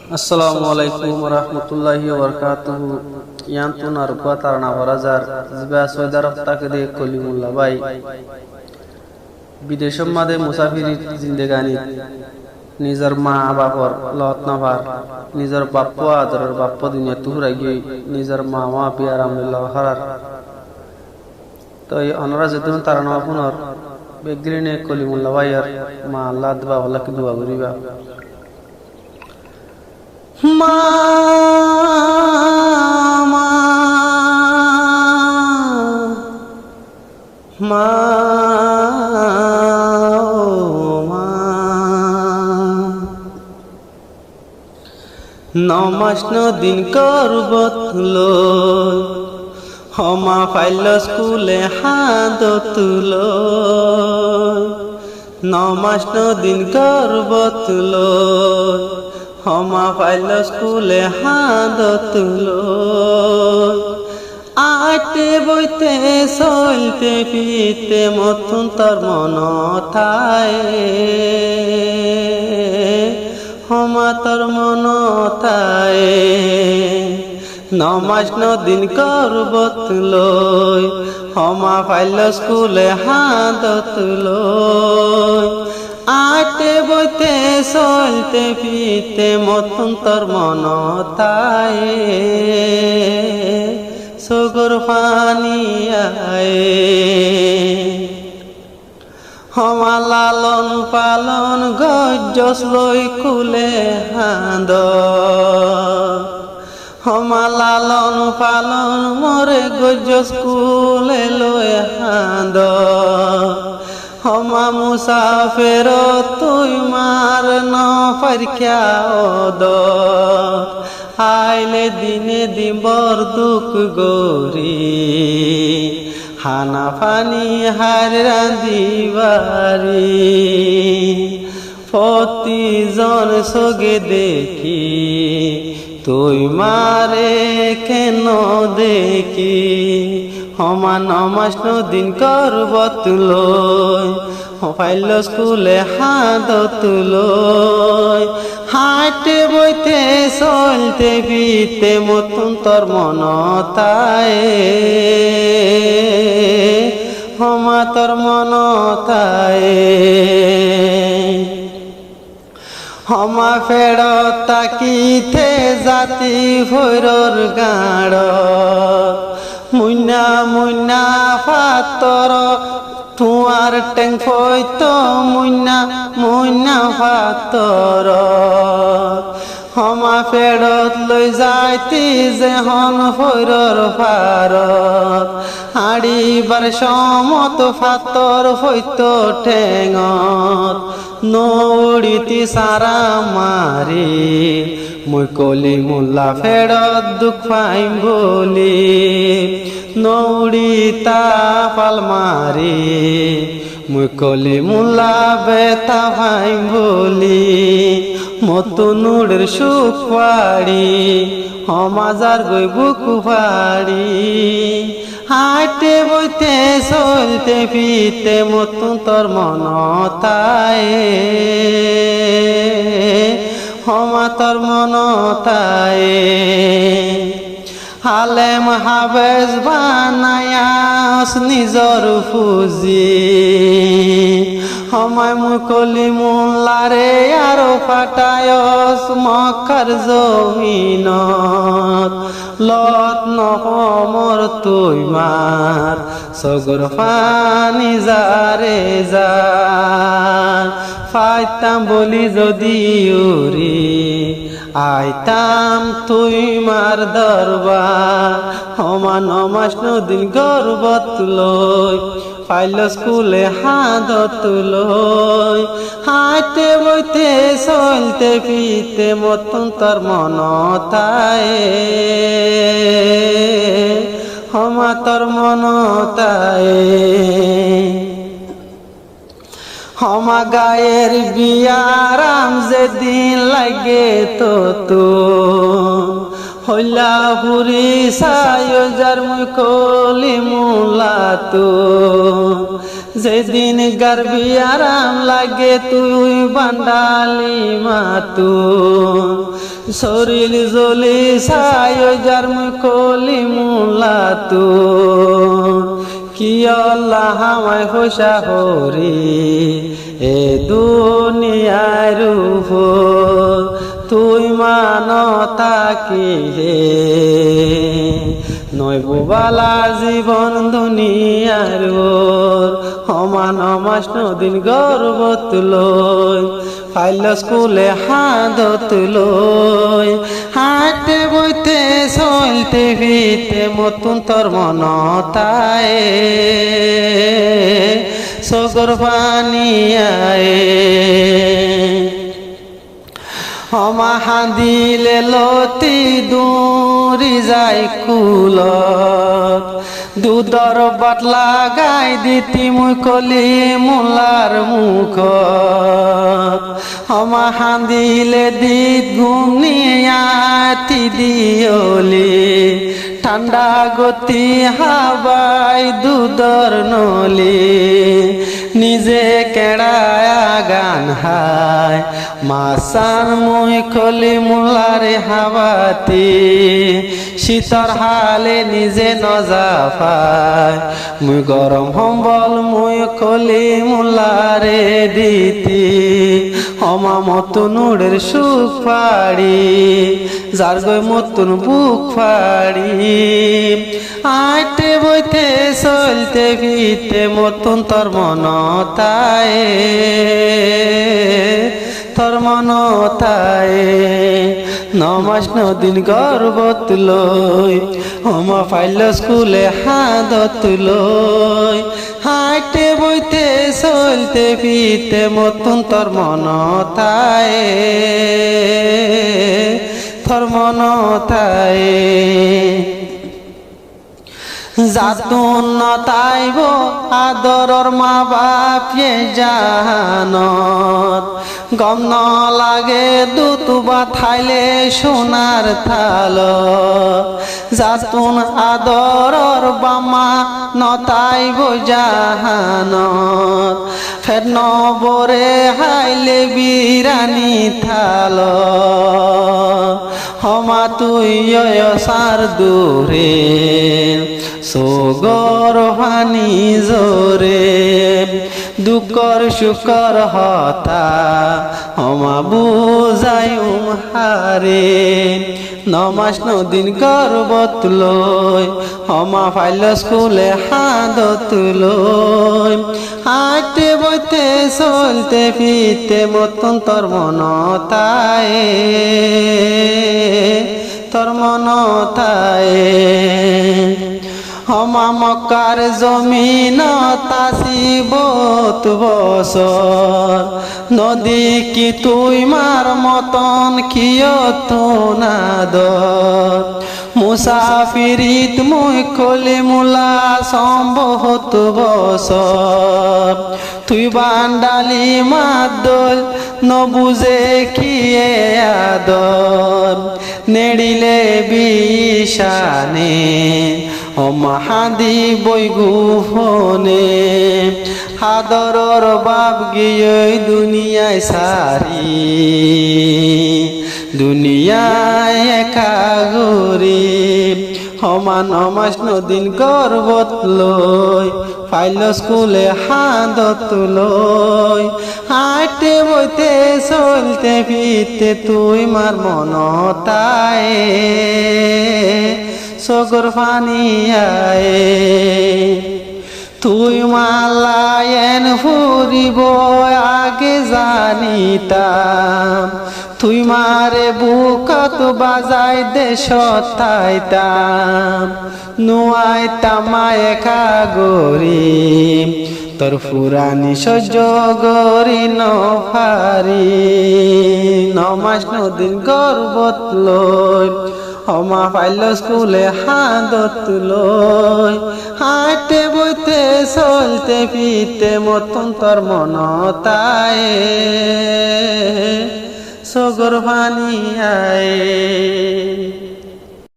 Assalamualaikum warahmatullahi wabarakatuh. Yantun arba tarana barazar ziba soidar takde kolimullah bhai বিদেশের মাঝে মুসাফির জিন্দেগানি নিজের মা বাপর লত নাভার নিজের বাপ্প আদরের বাপ্প দুনিয়া তুহরা গিয়ে নিজের মা মা পিয়ার আমলিল্লাহ হারার তো এই অনরা যেদিন তারানা পুনর বেগরিনে কলিমুল্লাহ ভাইয়ার মা আল্লাহ দবা আল্লাহ কি দোয়া করিবা মা মা মা নমাস দিন করবত লই হমা ফাইল স্কুলে হাদত লই নমাস দিন করবত লই হমা ফাইল স্কুলে হাদত লই আটে বইতে চলতে ফিরতে মতন তোর মন থায় হমা তোর মন থায় নমাস দিন করবত লই হমা ফাইল স্কুলে হাদত লই আটে বইতে চলতে ফিরতে মতন তোর মন থায় সগর পানি আয়ে হমা লালন পালন গজ্জস লই কুলে হাঁদ হমা লালন পালন মরে গজ্জস কুলে লই হাঁদ হমা মুসাফের তুই মার ন পারিখা ওদ আইলে দিনে দিবর দুঃখ গরি হানা ফানি হার রাঁধিবারি প্রতিজন সগে দেখি তুই মারে কেন দেখি হমা নমাস দিন করবত লই ফাইল স্কুলে হাদত লই হাটে বইতে চলতে ফিরতে মতন তোর মন থায় হমা তোর মন থায় হমা ফেরত তাকিতে জাতি ভৈরর গাঁড় মুন্না মুন্না ফাতর তুয়ার টেং ফইত মুন্না মুন্না ফাতর হমা ফেরত লই যাইতি যে হন ভৈরর ফারত হাড়িবার সমত ফাতর হইত ঠেঙত নৌড়িতি সারা মারি মুই কলিমুল্লাহ ফেরত দুঃখ পাইম বলি নৌড়িতা পাল মারি মুই কলিমুল্লাহ বেতা পাইম বলি মতো নুড়ের সুখ পাড়ি হমাজার গই বুক পাড়ি হাটে বইতে চলতে ফিরতে মতন তোর মন থায় হমা তোর মন থায় আলেম হাফেজ বানায়াস নিজর ফুজি হমায় মুকলি মুল্লারে আরো ফাটায়স মক্কার জমিনত লত নহমর তুই মার সগর ফানি যারে যা ফাইতাম বলি যদি উরি আইতাম তুই মার দরবার হমা নমাস দিন গর্বত লই ফাইল স্কুলে হাদত লই হাটে বইতে চলতে ফিরতে মতন তোর মন থায় হমা তোর মন থায় হমা গায়ের বিয়ারাম যেদিন লাগে তো হইলা পুরি সায়োজার মুই কলিমুল্লাহ তো যেদিন গারবি আরাম লাগে তুই বান্ডালি মাতু শরীর জ্বলি ছাই যার মুই কলি মুলা তু কি আল্লাহ আমায় হোসা হরি এ দুনিয়ার উপর তুই মানতা কি হে নইব বালা জীবন দুনিয়ার সমান মাস নদিন গর্ব তুলই ফাইল স্কুলে হাদত লই হাঁটতে বইতে চলতে ফিরতে মতন তোর মনতায় চকুর পানি আয়ে হমা হাঁদিলে লতি দূরি যায় কুলত দুধর বাটলা গাই দিতি মুই কলি মুলার মুখ হমা হাঁদিলে দিত ঘুমিয়াতি দিয়লি ঠান্ডা গতি হাবাই দুধর নলি নিজে কেড়ায় গান হায় মাসান মুই কলি মুলারে হাবাতি শীতর হালে নিজে নজাফায় মুই গরম সম্বল মুই কলি মুলারে দিতি হমা মতন উড়ের সুখ ফাড়ি যার গই মতন বুক ফাড়ি আইতে বইতে চলতে ফিরতে মতন তোর মনতায় তোর মনতায় নমাস নদিন গর্ব তুলই হমা ফাইল স্কুলে হাদত লই হাইতে বইতে চলতে ফিরতে মতন তোর মনতায় তোর মনতায় জাতুন নতাইব আদরর মা বাপে জানত গম ন লাগে দুতুবা থাইলে সোনার থাল জাতুন আদরর বামা নতাইব জাহানত ফের নবরে হাইলে বিরানি থাল হমা তুই সার দূরে সোগর হানি জোরে দুঃখর সুখর হতা হমা বুঝায়ুম হারে নমাস নদিন গর্বত লই হমা ফাইল স্কুলে হাদত লই হাঁটতে বইতে চলতে ফিরতে মতন তোর মনতায় তোর মনতায় হমা মক্কার জমিন তাসিবত বছর নদী কি তুই মার মতন কিয়ত নাদর মুসাফিরিত মুই কলি মুলা সম্ভবত বছর তুই বান্ডালি মাদল নবুঝে কিয়ে আদর নেড়িলে বিশানে হমা হাদি বই গুহনে হাদরর বাপ গিয়ে দুনিয়ায় সারি দুনিয়ায় একা গরিব হমা নমাস নদিন গর্বত লই ফাইল স্কুলে হাদত লই হাঁটতে বইতে চলতে ফিরতে তুই মার মনতায় চকুর পানি আয়ে তুই মালায়েন ফুরিব আগে জানিতাম তুই মারে বুকত বাজাই দেশত তাইতাম নুয়াইতাম একা গরিব তোর ফুরানি সহ্য গরি নফারি নমাস নদিন গর্বত লই হমা ফাইল স্কুলে হাদত লই হাঁটতে বইতে চলতে ফিরতে মতন তোর মনতায় চকুর পানি আয়ে।